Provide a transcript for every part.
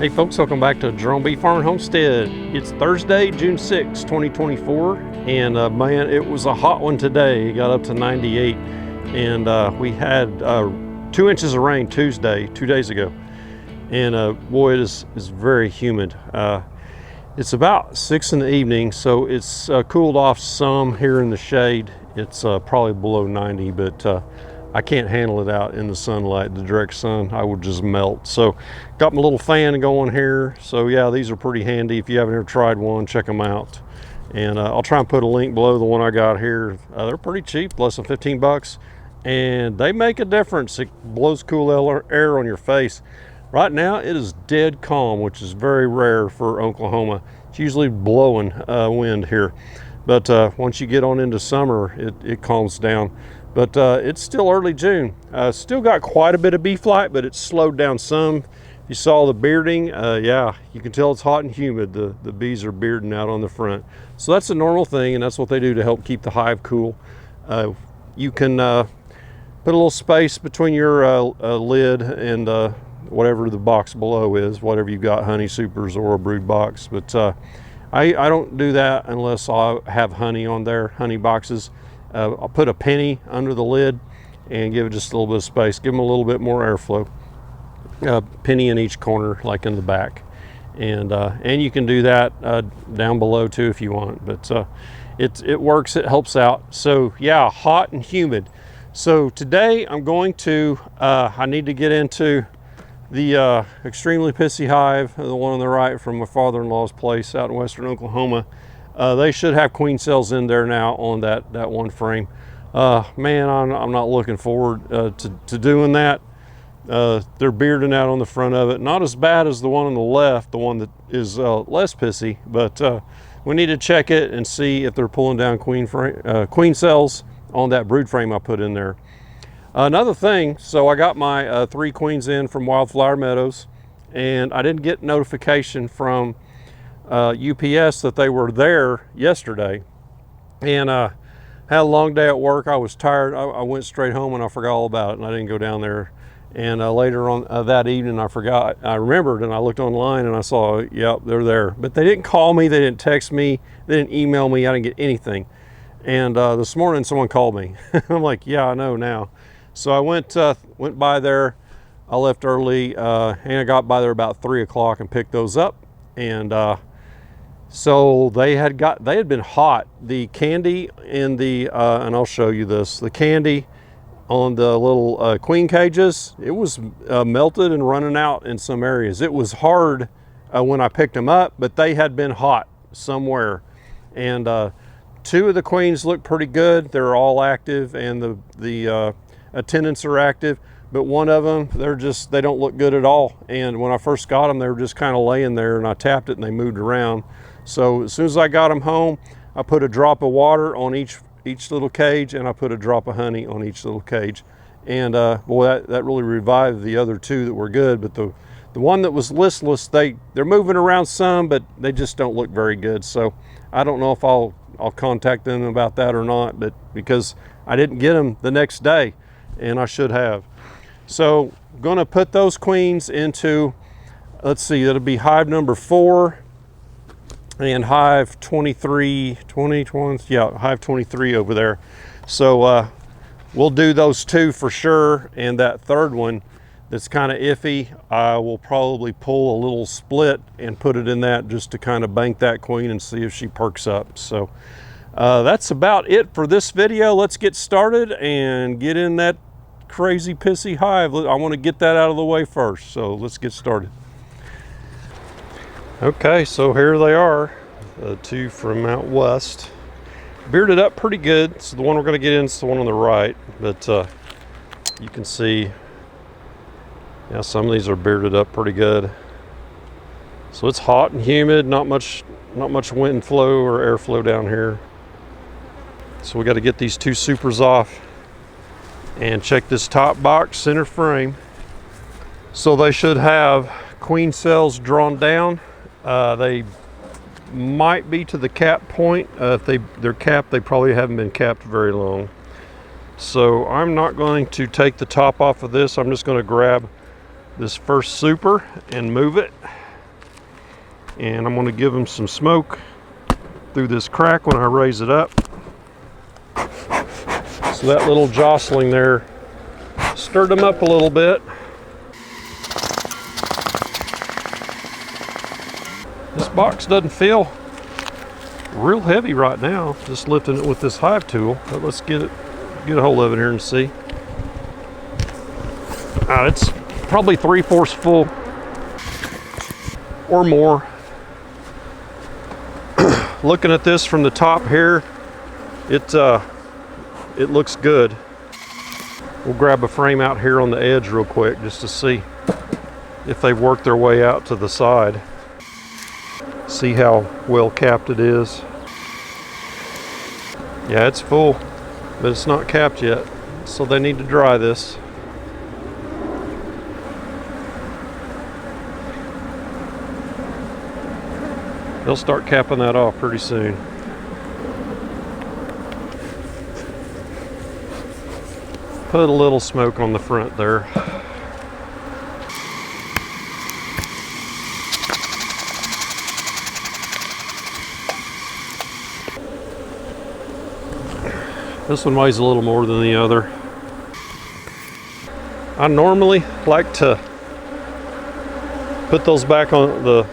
Hey folks, welcome back to Jerome Bee Farm and Homestead. It's Thursday, June 6, 2024, and man, it was a hot one today. It got up to 98, and we had 2 inches of rain Tuesday, 2 days ago, and boy, it is very humid. It's about 6 in the evening, so it's cooled off some here in the shade. It's probably below 90, but I can't handle it out in the sunlight, the direct sun. I would just melt. So got my little fan going here. So yeah, these are pretty handy. If you haven't ever tried one, check them out. And I'll try and put a link below the one I got here. They're pretty cheap, less than 15 bucks. And they make a difference. It blows cool air on your face. Right now it is dead calm, which is very rare for Oklahoma. It's usually blowing wind here. But once you get on into summer, it calms down. But it's still early June. Still got quite a bit of bee flight, but it's slowed down some. You saw the bearding. Yeah, you can tell it's hot and humid. The bees are bearding out on the front. So that's a normal thing, and that's what they do to help keep the hive cool. You can put a little space between your lid and whatever the box below is, whatever you got, honey supers or a brood box. But I don't do that unless I have honey on there, honey boxes. I'll put a penny under the lid and give it just a little bit of space. Give them a little bit more airflow. Penny in each corner, like in the back. And you can do that down below too if you want. But it works, it helps out. So yeah, hot and humid. So today I'm going to, I need to get into the extremely pissy hive, the one on the right from my father-in-law's place out in western Oklahoma. They should have queen cells in there now on that one frame. Man, I'm not looking forward to doing that. They're bearding out on the front of it. Not as bad as the one on the left, the one that is less pissy, but we need to check it and see if they're pulling down queen cells on that brood frame I put in there. Another thing, so I got my 3 queens in from Wildflower Meadows, and I didn't get notification from UPS that they were there yesterday, and had a long day at work. I was tired. I went straight home and I forgot all about it, and I didn't go down there. And later on that evening I remembered, and I looked online and I saw, yep, they're there. But they didn't call me, they didn't text me, they didn't email me, I didn't get anything. And this morning someone called me. I'm like, yeah, I know now. So I went by there. I left early and I got by there about 3 o'clock and picked those up. And so they had been hot. The candy in the and I'll show you this, the candy on the little queen cages, it was melted and running out in some areas. It was hard when I picked them up, but they had been hot somewhere. And 2 of the queens look pretty good. They're all active, and the attendants are active, but one of them, they don't look good at all. And when I first got them, they were just kind of laying there, and I tapped it and they moved around. So as soon as I got them home, I put a drop of water on each little cage, and I put a drop of honey on each little cage. And boy, that really revived the other 2 that were good. But the one that was listless, they're moving around some, but they just don't look very good. So I don't know if I'll contact them about that or not, but because I didn't get them the next day, and I should have. So I'm gonna put those queens into, let's see, it'll be hive number 4 and hive 23, yeah, hive 23 over there. So we'll do those 2 for sure, and that third one that's kind of iffy, I will probably pull a little split and put it in that just to kind of bank that queen and see if she perks up. So that's about it for this video. Let's get started and get in that crazy pissy hive. I want to get that out of the way first, so let's get started. Okay, so here they are, 2 from out west. Bearded up pretty good. So the one we're going to get in is the one on the right, but you can see, yeah, some of these are bearded up pretty good. So it's hot and humid, not much wind flow or airflow down here. So we got to get these 2 supers off and check this top box, center frame. So they should have queen cells drawn down. They might be to the cap point. If they're capped, they probably haven't been capped very long. So I'm not going to take the top off of this. I'm just going to grab this first super and move it. And I'm going to give them some smoke through this crack when I raise it up. So that little jostling there stirred them up a little bit. This box doesn't feel real heavy right now, just lifting it with this hive tool. But let's get a hold of it here and see. It's probably 3/4 full or more. Looking at this from the top here, it looks good. We'll grab a frame out here on the edge real quick just to see if they've worked their way out to the side. See how well capped it is. Yeah, it's full, but it's not capped yet, so they need to dry this. They'll start capping that off pretty soon. Put a little smoke on the front there. This one weighs a little more than the other. I normally like to put those back on the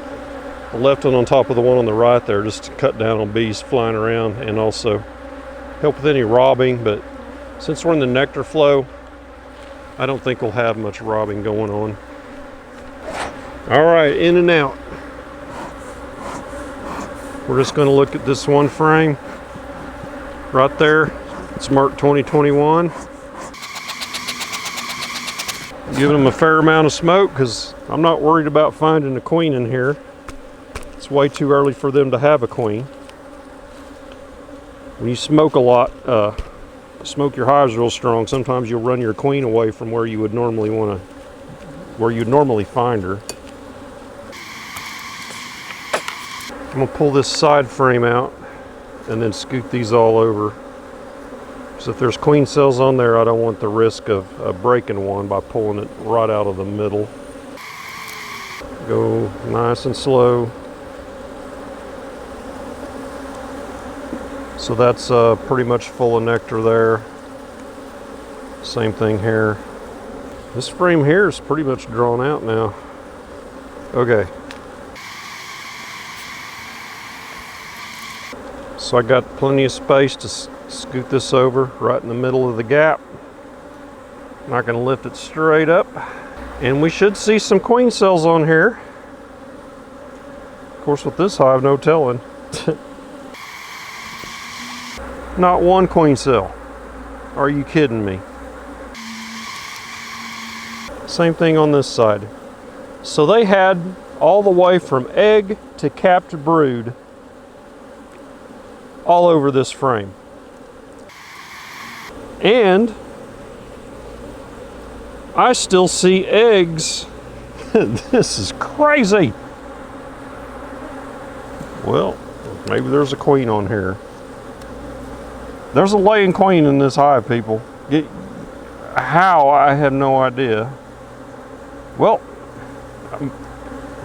left one on top of the one on the right there, just to cut down on bees flying around and also help with any robbing. But since we're in the nectar flow, I don't think we'll have much robbing going on. All right, in and out. We're just going to look at this one frame right there. It's marked 2021. Giving them a fair amount of smoke because I'm not worried about finding a queen in here. It's way too early for them to have a queen. When you smoke a lot, smoke your hives real strong, sometimes you'll run your queen away from where you would normally find her. I'm gonna pull this side frame out and then scoot these all over. So if there's queen cells on there, I don't want the risk of breaking one by pulling it right out of the middle. Go nice and slow. So that's pretty much full of nectar there. Same thing here. This frame here is pretty much drawn out now. Okay. So I got plenty of space to scoot this over right in the middle of the gap. Not going to lift it straight up. And we should see some queen cells on here. Of course, with this hive, no telling. Not one queen cell. Are you kidding me? Same thing on this side. So they had all the way from egg to capped brood all over this frame. And I still see eggs. This is crazy. Well, maybe there's a queen on here. There's a laying queen in this hive, people. How? I have no idea. Well,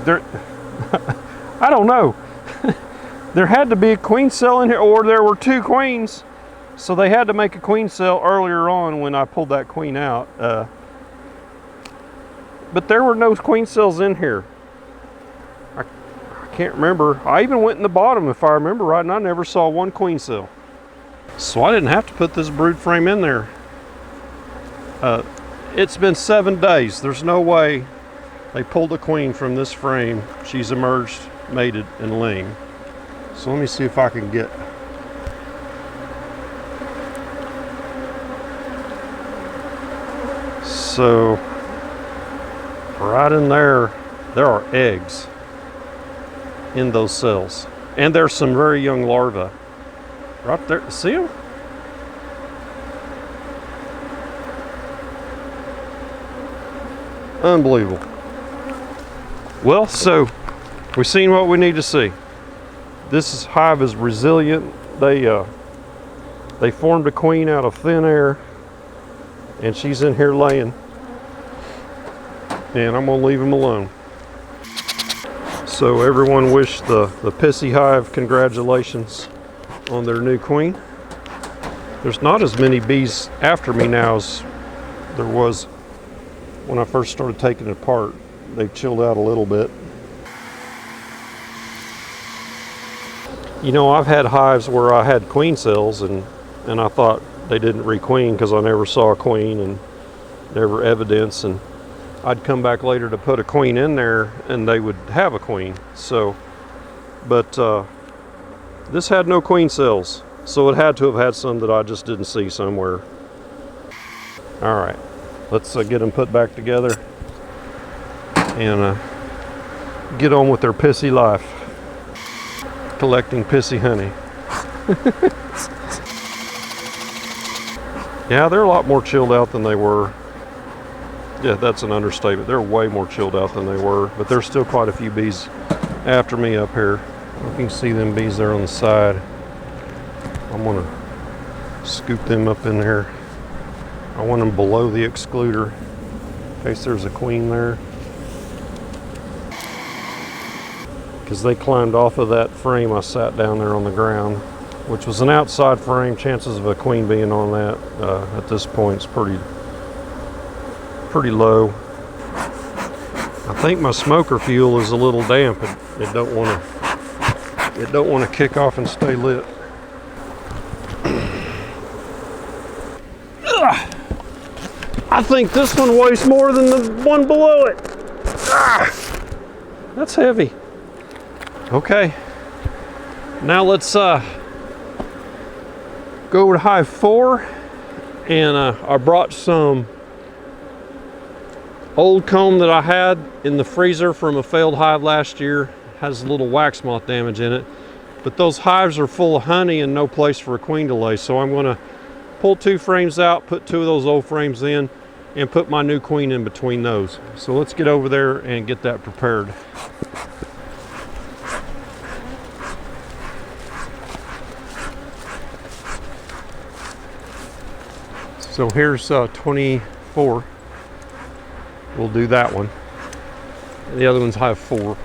there, I don't know. There had to be a queen cell in here, or there were two queens. So they had to make a queen cell earlier on when I pulled that queen out. But there were no queen cells in here. I can't remember. I even went in the bottom, if I remember right, and I never saw one queen cell. So I didn't have to put this brood frame in there. It's been 7 days. There's no way they pulled a queen from this frame. She's emerged, mated, and laying. So let me see if I can get... So, right in there, there are eggs in those cells. And there's some very young larvae. Right there, see them? Unbelievable. Well, so we've seen what we need to see. This hive is resilient. They formed a queen out of thin air, and she's in here laying. And I'm gonna leave them alone. So everyone wished the Pissy Hive congratulations on their new queen. There's not as many bees after me now as there was when I first started taking it apart. They've chilled out a little bit. You know, I've had hives where I had queen cells and I thought they didn't requeen because I never saw a queen and never evidence, and I'd come back later to put a queen in there and they would have a queen. So, but this had no queen cells, so it had to have had some that I just didn't see somewhere. All right, let's get them put back together and get on with their pissy life, collecting pissy honey. Yeah, they're a lot more chilled out than they were. Yeah, that's an understatement. They're way more chilled out than they were, but there's still quite a few bees after me up here. You can see them bees there on the side. I'm gonna scoop them up in there. I want them below the excluder in case there's a queen there. Because they climbed off of that frame I sat down there on the ground, which was an outside frame. Chances of a queen being on that at this point is pretty low. I think my smoker fuel is a little damp. It don't want to kick off and stay lit. I think this one weighs more than the one below it. That's heavy. Okay, now let's go over to Hive 4, and I brought some old comb that I had in the freezer from a failed hive last year. Has a little wax moth damage in it, but those hives are full of honey and no place for a queen to lay, so I'm going to pull 2 frames out, put 2 of those old frames in, and put my new queen in between those. So let's get over there and get that prepared. So here's 24. We'll do that one. The other ones have 4.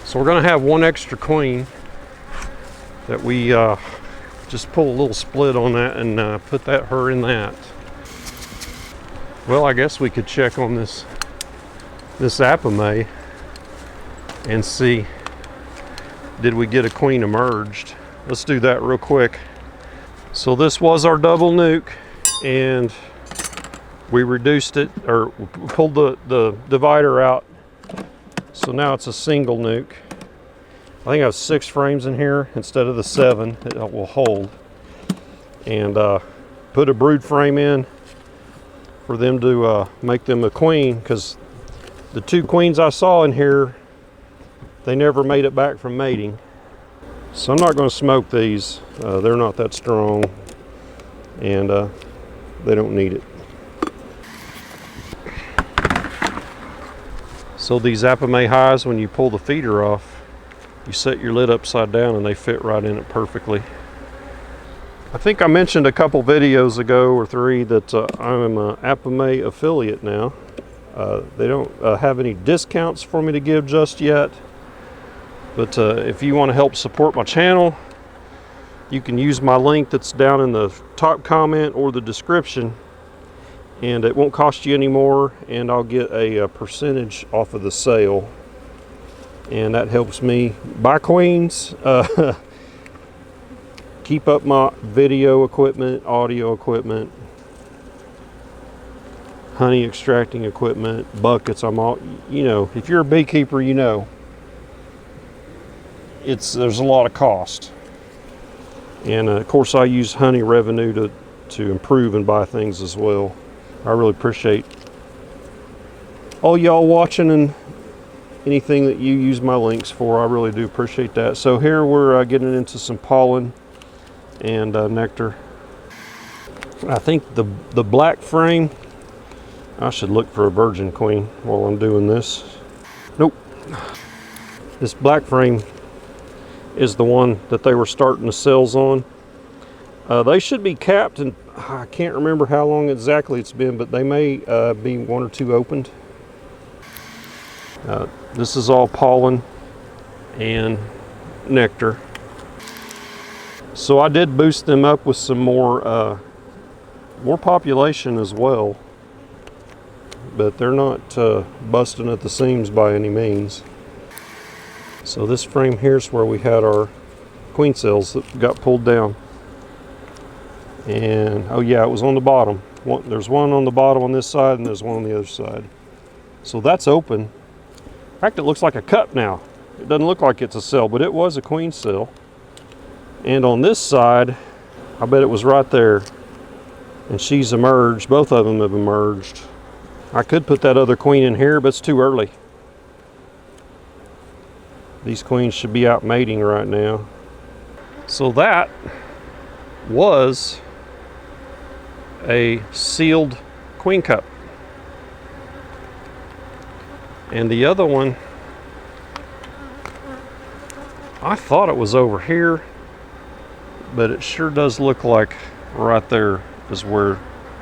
So we're going to have 1 extra queen that we just pull a little split on that and put her in that. Well, I guess we could check on this apame and see, did we get a queen emerged? Let's do that real quick. So this was our double nuke, and we reduced it, or pulled the divider out, so now it's a single nuke. I think I have 6 frames in here instead of the 7 it will hold, and put a brood frame in for them to make them a queen, because the 2 queens I saw in here, they never made it back from mating. So I'm not going to smoke these. They're not that strong, and they don't need it. So these apame hives, when you pull the feeder off, you set your lid upside down and they fit right in it perfectly. I think I mentioned a couple videos ago or 3 that I'm an apame affiliate now. They don't have any discounts for me to give just yet. But if you want to help support my channel, you can use my link that's down in the top comment or the description, and it won't cost you any more, and I'll get a percentage off of the sale, and that helps me buy queens, keep up my video equipment, audio equipment, honey extracting equipment, buckets. I'm all, you know, if you're a beekeeper, you know, there's a lot of cost, and of course I use honey revenue to improve and buy things as well. I really appreciate all y'all watching and anything that you use my links for. I really do appreciate that. So here we're getting into some pollen and nectar. I think the black frame, I should look for a virgin queen while I'm doing this. Nope. This black frame is the one that they were starting the cells on. They should be capped, and I can't remember how long exactly it's been, but they may be 1 or 2 opened. This is all pollen and nectar. So I did boost them up with some more population as well, but they're not busting at the seams by any means. So this frame here is where we had our queen cells that got pulled down. And oh yeah, it was on the bottom. There's one on the bottom on this side and there's one on the other side. So that's open. In fact, it looks like a cup now. It doesn't look like it's a cell, but it was a queen cell. And on this side, I bet it was right there. And she's emerged. Both of them have emerged. I could put that other queen in here, but it's too early. These queens should be out mating right now. So that was a sealed queen cup. And the other one, I thought it was over here, but it sure does look like right there is where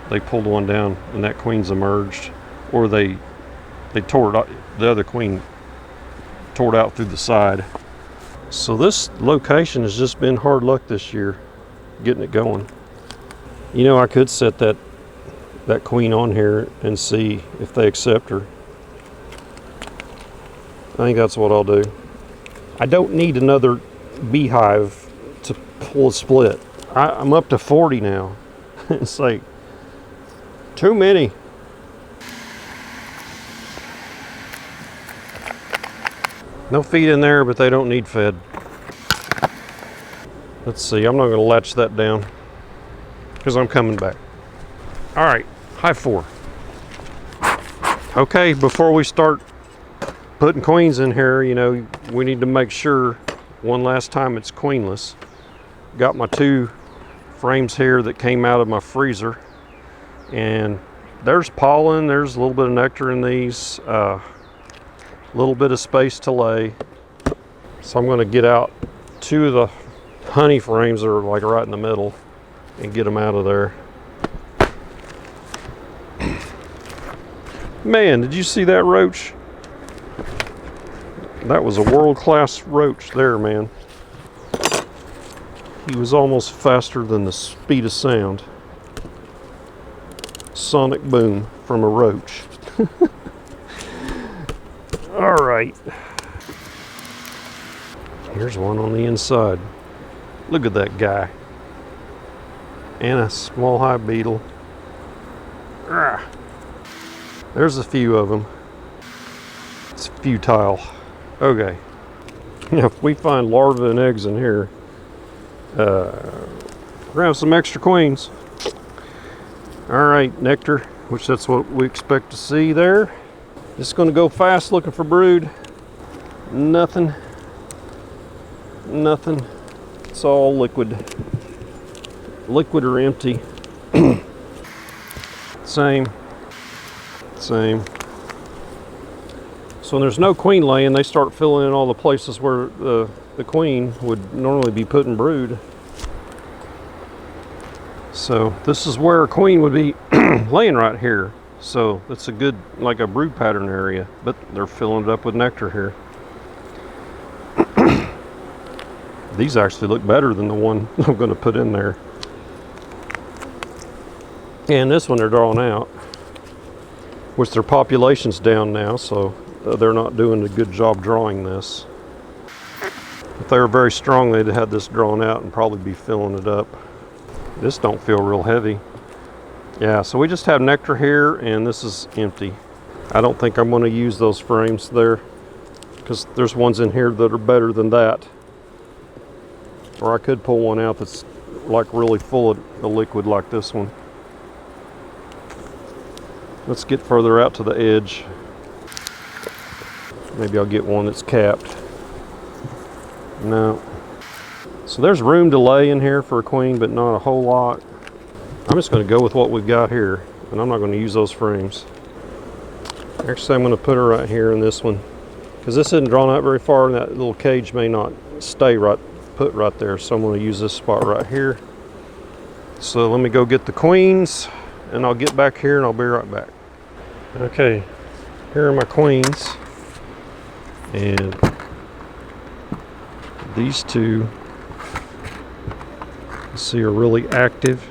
they pulled one down and that queen's emerged, or they tore it out, the other queen tore it out through the side. So this location has just been hard luck this year getting it going. You know, I could set that queen on here and see if they accept her. I think that's what I'll do. I don't need another beehive to pull a split. I'm up to 40 now. It's like too many. No feed in there, but they don't need fed. Let's see, I'm not going to latch that down because I'm coming back. All right, hive 4. Okay, before we start putting queens in here, you know, we need to make sure one last time it's queenless. Got my 2 frames here that came out of my freezer, and there's pollen, there's a little bit of nectar in these, a little bit of space to lay. So I'm going to get out 2 of the honey frames that are like right in the middle and get them out of there. Man, did you see that roach? That was a world-class roach there, man. He was almost faster than the speed of sound. Sonic boom from a roach. All right. Here's one on the inside. Look at that guy. And a small hive beetle. There's a few of them. It's futile. Okay. Now, if we find larvae and eggs in here, we're gonna have some extra queens. All right, nectar, which that's what we expect to see there. Just gonna go fast looking for brood. Nothing. Nothing. It's all liquid. Liquid or empty. Same. Same. So when there's no queen laying, they start filling in all the places where the queen would normally be putting brood. So this is where a queen would be laying right here. So that's a good, like a brood pattern area, but they're filling it up with nectar here. These actually look better than the one I'm going to put in there. And this one they're drawing out, which their population's down now, so they're not doing a good job drawing this. If they were very strong, they'd have had this drawn out and probably be filling it up. This don't feel real heavy. Yeah, so we just have nectar here, and this is empty. I don't think I'm going to use those frames there, because there's ones in here that are better than that. Or I could pull one out that's like really full of the liquid like this one. Let's get further out to the edge. Maybe I'll get one that's capped. No. So there's room to lay in here for a queen, but not a whole lot. I'm just going to go with what we've got here, and I'm not going to use those frames. Actually, I'm going to put her right here in this one, because this isn't drawn out very far, and that little cage may not stay put right there. So I'm going to use this spot right here. So let me go get the queens, and I'll get back here and I'll be right back. Okay, here are my queens. And these two, you see, are really active,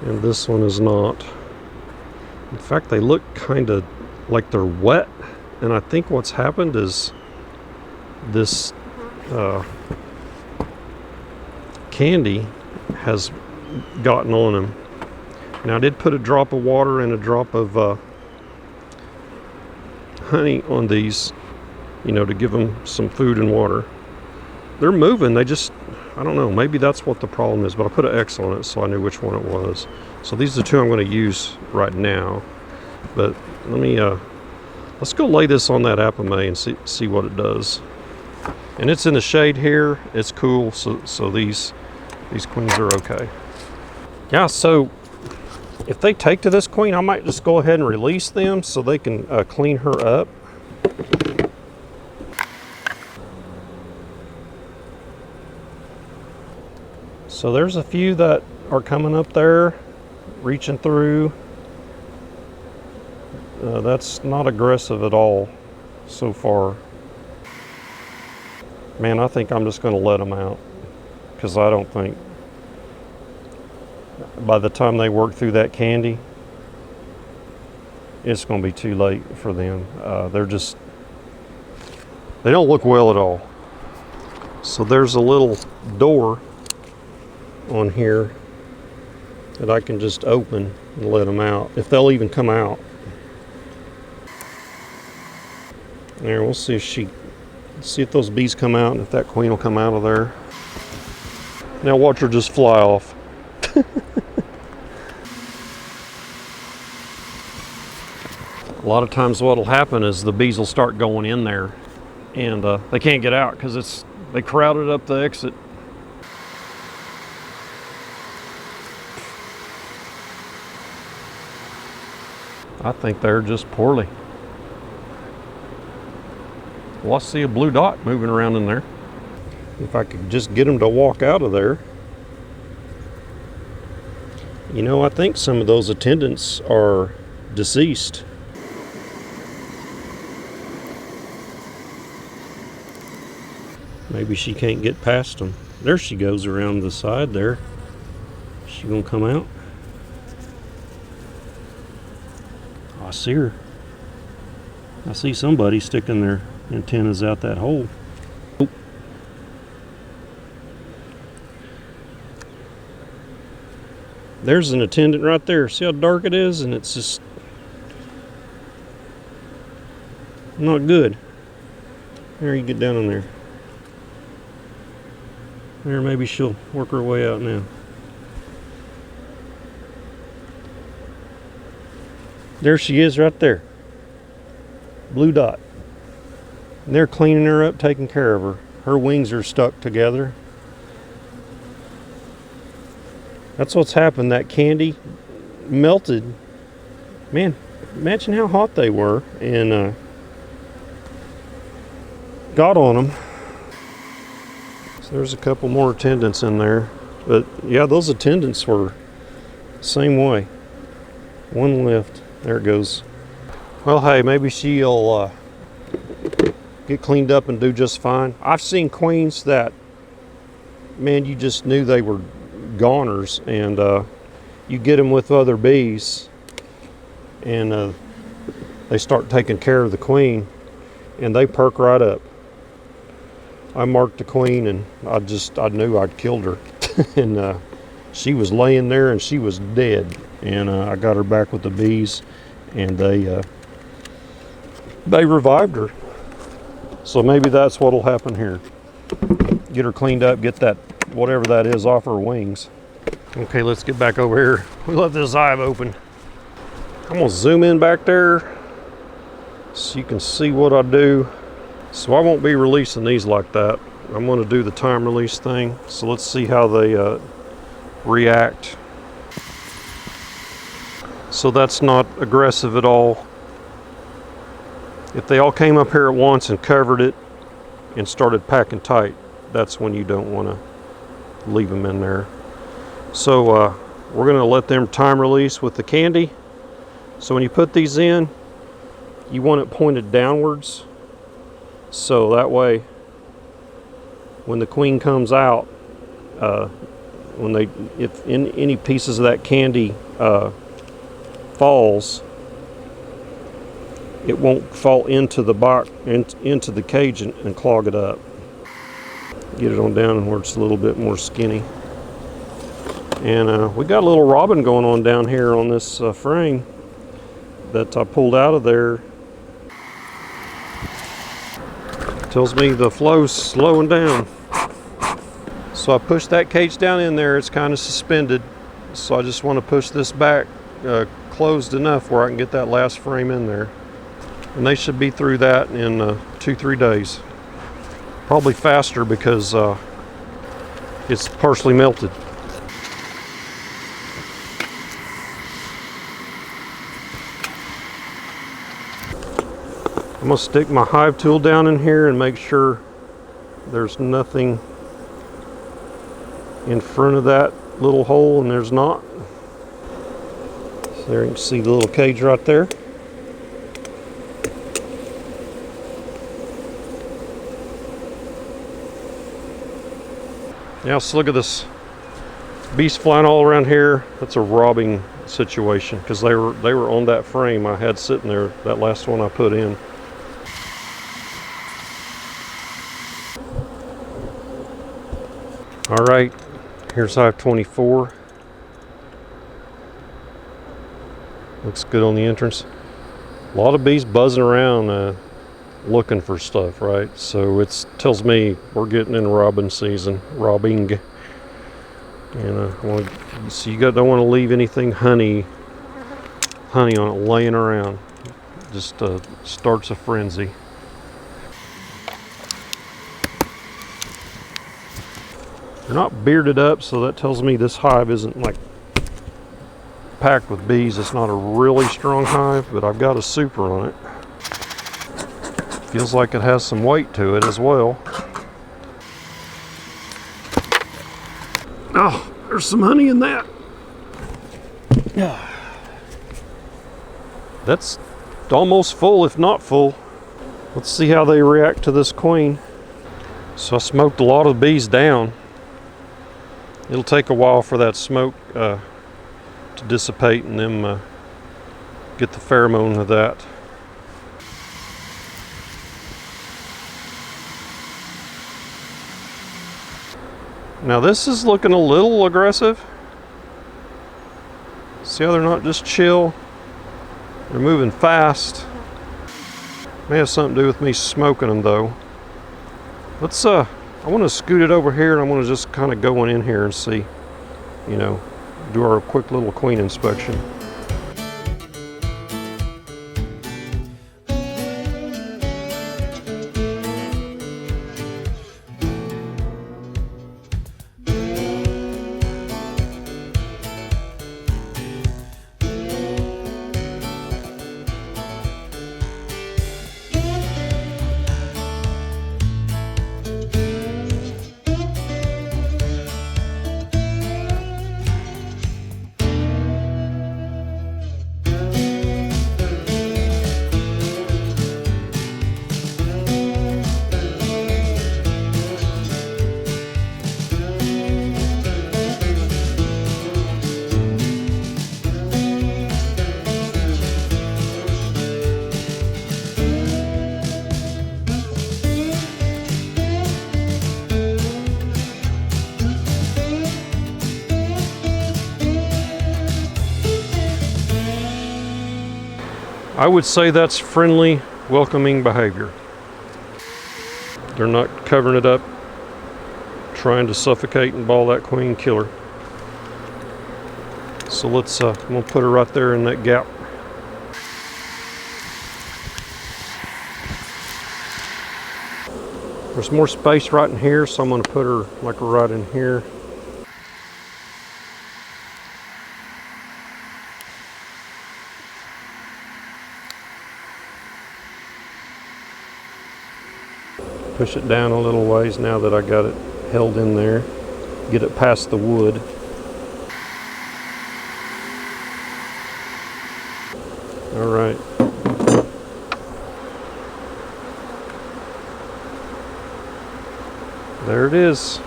and this one is not. In fact, they look kind of like they're wet, and I think what's happened is this candy has gotten on them. Now I did put a drop of water and a drop of honey on these, you know, to give them some food and water. They're moving, they just, I don't know, maybe that's what the problem is, but I put an X on it so I knew which one it was. So these are the two I'm going to use right now. But let me, let's go lay this on that apame and see what it does. And it's in the shade here, it's cool, so these queens are okay. Yeah, so if they take to this queen, I might just go ahead and release them so they can clean her up. So there's a few that are coming up there, reaching through. That's not aggressive at all so far. Man, I think I'm just going to let them out, because I don't think by the time they work through that candy, it's going to be too late for them. They don't look well at all. So there's a little door on here that I can just open and let them out, if they'll even come out. There, we'll see if those bees come out and if that queen will come out of there. Now watch her just fly off. A lot of times what will happen is the bees will start going in there, and they can't get out because they crowded up the exit. I think they're just poorly. Well, I see a blue dot moving around in there. If I could just get them to walk out of there. You know, I think some of those attendants are deceased. Maybe she can't get past them. There she goes around the side there. Is she gonna come out? Oh, I see her. I see somebody sticking their antennas out that hole. Oh. There's an attendant right there. See how dark it is? And it's just not good. There, you get down in there. There, maybe she'll work her way out now. There she is right there. Blue dot. And they're cleaning her up, taking care of her. Her wings are stuck together. That's what's happened. That candy melted. Man, imagine how hot they were, and got on them. So there's a couple more attendants in there. But yeah, those attendants were the same way. One left. There it goes. Well, hey, maybe she'll get cleaned up and do just fine. I've seen queens that, man, you just knew they were goners, and you get them with other bees, and they start taking care of the queen, and they perk right up. I marked the queen, and I knew I'd killed her. And she was laying there, and she was dead. And I got her back with the bees, and they revived her. So maybe that's what'll happen here. Get her cleaned up, get that, whatever that is, off her wings. Okay, let's get back over here. We left this hive open. I'm gonna zoom in back there so you can see what I do. So I won't be releasing these like that. I'm gonna do the time release thing. So let's see how they react. So that's not aggressive at all. If they all came up here at once and covered it and started packing tight, that's when you don't want to leave them in there. So we're going to let them time release with the candy. So when you put these in, you want it pointed downwards So that way, when the queen comes out, if any pieces of that candy falls, it won't fall into the box, into the cage and clog it up. Get it on down where it's a little bit more skinny. And we got a little robin going on down here on this frame that I pulled out of there. Tells me the flow's slowing down. So I pushed that cage down in there. It's kind of suspended. So I just want to push this back closed enough where I can get that last frame in there. And they should be through that in 2-3 days. Probably faster because it's partially melted. I'm going to stick my hive tool down in here and make sure there's nothing in front of that little hole, and there's not. So there you can see the little cage right there. Now let's look at this. Bees flying all around here. That's a robbing situation because they were on that frame I had sitting there, that last one I put in. All right, here's hive 24. Looks good on the entrance. A lot of bees buzzing around looking for stuff, right? So it tells me we're getting in robbing season, robbing. And so you don't want to leave anything honey on it laying around. Just starts a frenzy. They're not bearded up, so that tells me this hive isn't like packed with bees. It's not a really strong hive, but I've got a super on it. Feels like it has some weight to it as well. Oh, there's some honey in that. That's almost full, if not full. Let's see how they react to this queen. So I smoked a lot of the bees down. It'll take a while for that smoke to dissipate and then get the pheromone of that. Now this is looking a little aggressive. See how they're not just chill? They're moving fast. May have something to do with me smoking them though. Let's I want to scoot it over here and I want to just kind of go in here and see, you know, do our quick little queen inspection. I would say that's friendly, welcoming behavior. They're not covering it up, trying to suffocate and ball that queen killer. So let's, I'm gonna put her right there in that gap. There's more space right in here, so I'm gonna put her like right in here. Push it down a little ways now that I got it held in there. Get it past the wood. All right. There it is.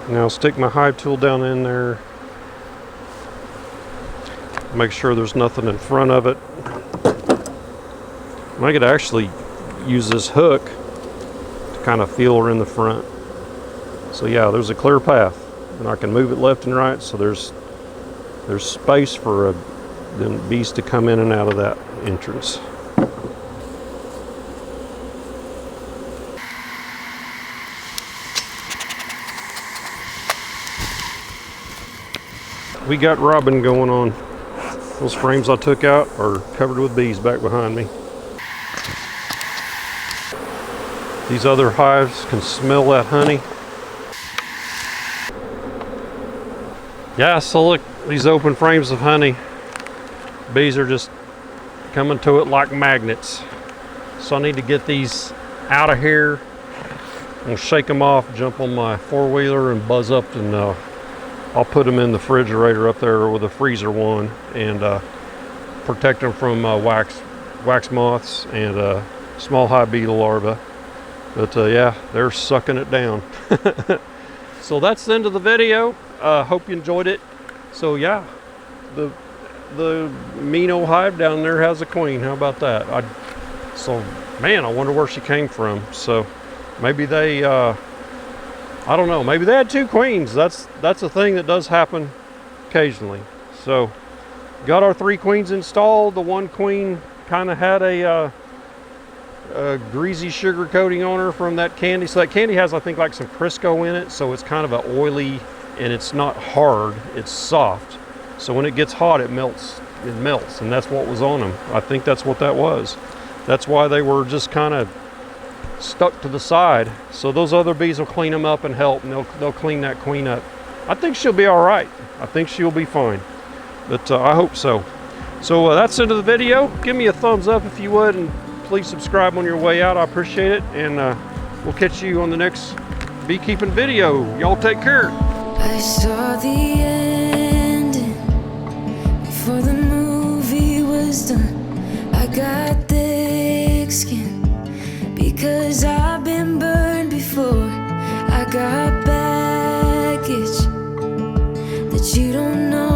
Now stick my hive tool down in there. Make sure there's nothing in front of it. I could actually use this hook to kind of feel her in the front. So yeah, there's a clear path, and I can move it left and right, so there's space for the bees to come in and out of that entrance. We got robbing going on. Those frames I took out are covered with bees back behind me. These other hives can smell that honey. Yeah, so look, these open frames of honey, bees are just coming to it like magnets. So I need to get these out of here. I'll shake them off, jump on my four-wheeler and buzz up, and I'll put them in the refrigerator up there with a freezer one, and protect them from wax moths and small hive beetle larvae. But yeah, they're sucking it down. So that's the end of the video. Hope you enjoyed it. So yeah, the mean old hive down there has a queen. How about that? So man, I wonder where she came from. So maybe they, I don't know, maybe they had two queens. That's a thing that does happen occasionally. So got our 3 queens installed. The one queen kind of had a greasy sugar coating on her from that candy. So that candy has, I think, like some Crisco in it, so it's kind of an oily, and it's not hard, it's soft. So when it gets hot, it melts, and that's what was on them. I think that's what that was. That's why they were just kind of stuck to the side. So those other bees will clean them up and help, and they'll clean that queen up. I think she'll be all right. I think she'll be fine, but I hope so. So that's the end of the video. Give me a thumbs up if you would, and please subscribe on your way out. I appreciate it, and we'll catch you on the next beekeeping video. Y'all take care. I saw the ending before the movie was done. I got thick skin because I've been burned before. I got baggage that you don't know